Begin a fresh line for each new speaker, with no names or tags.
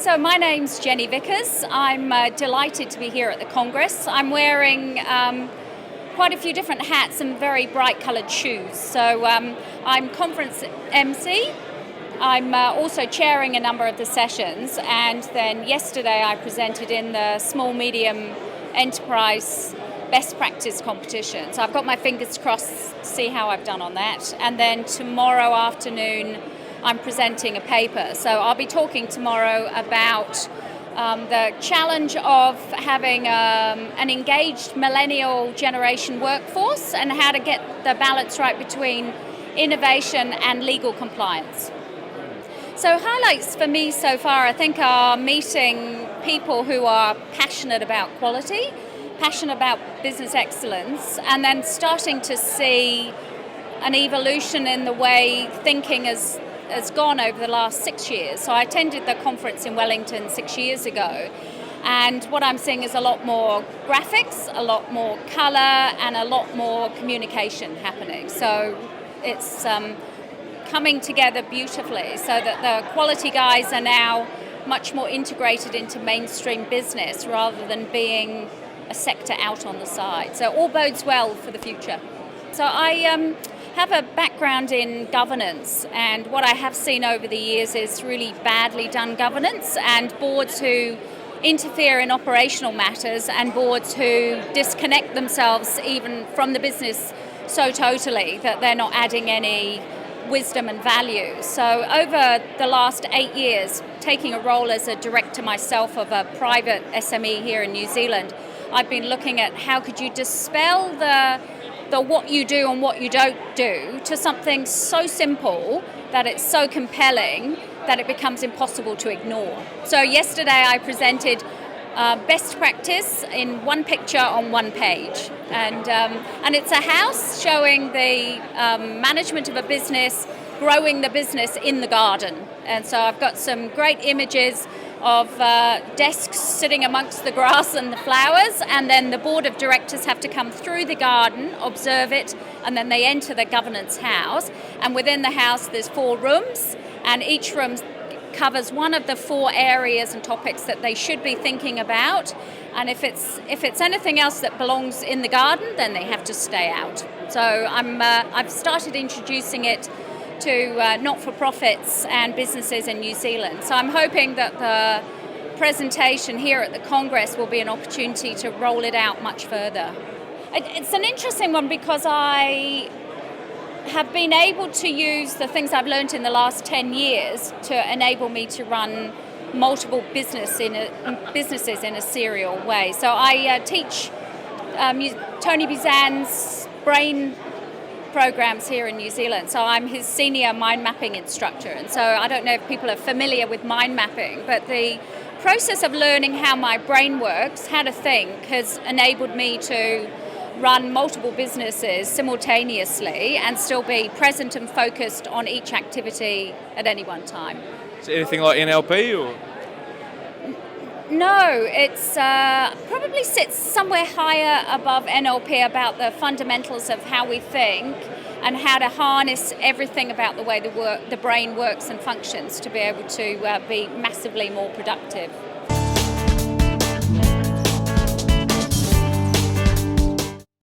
So my name's Jennie Vickers. I'm delighted to be here at the Congress. I'm wearing quite a few different hats and very bright coloured shoes. So I'm conference MC. I'm also chairing a number of the sessions, and then yesterday I presented in the small medium enterprise best practice competition. So I've got my fingers crossed to see how I've done on that. And then tomorrow afternoon I'm presenting a paper. So I'll be talking tomorrow about the challenge of having an engaged millennial generation workforce and how to get the balance right between innovation and legal compliance. So highlights for me so far, I think, are meeting people who are passionate about quality, passionate about business excellence, and then starting to see an evolution in the way thinking has gone over the last 6 years. So I attended the conference in Wellington 6 years ago, and what I'm seeing is a lot more graphics, a lot more colour, and a lot more communication happening. So it's coming together beautifully so that the quality guys are now much more integrated into mainstream business rather than being a sector out on the side. So all bodes well for the future. So I have a background in governance, and what I have seen over the years is really badly done governance and boards who interfere in operational matters and boards who disconnect themselves even from the business so totally that they're not adding any wisdom and value. So over the last 8 years, taking a role as a director myself of a private SME here in New Zealand, I've been looking at how could you dispel the what you do and what you don't do to something so simple that it's so compelling that it becomes impossible to ignore. So yesterday I presented best practice in one picture on one page, and it's a house showing the management of a business, growing the business in the garden. And so I've got some great images of desks sitting amongst the grass and the flowers, and then the board of directors have to come through the garden, observe it, and then they enter the governance house. And within the house there's 4 rooms, and each room covers one of the 4 areas and topics that they should be thinking about. And if it's anything else that belongs in the garden, then they have to stay out. So I've started introducing it to not-for-profits and businesses in New Zealand. So I'm hoping that the presentation here at the Congress will be an opportunity to roll it out much further. It's an interesting one because I have been able to use the things I've learned in the last 10 years to enable me to run multiple businesses in a serial way. So I teach Tony Buzan's brain programs here in New Zealand. So I'm his senior mind mapping instructor. And so I don't know if people are familiar with mind mapping, but the process of learning how my brain works, how to think, has enabled me to run multiple businesses simultaneously and still be present and focused on each activity at any one time.
Is it anything like NLP or?
No, it's probably sits somewhere higher above NLP, about the fundamentals of how we think and how to harness everything about the way the brain works and functions to be able to be massively more productive.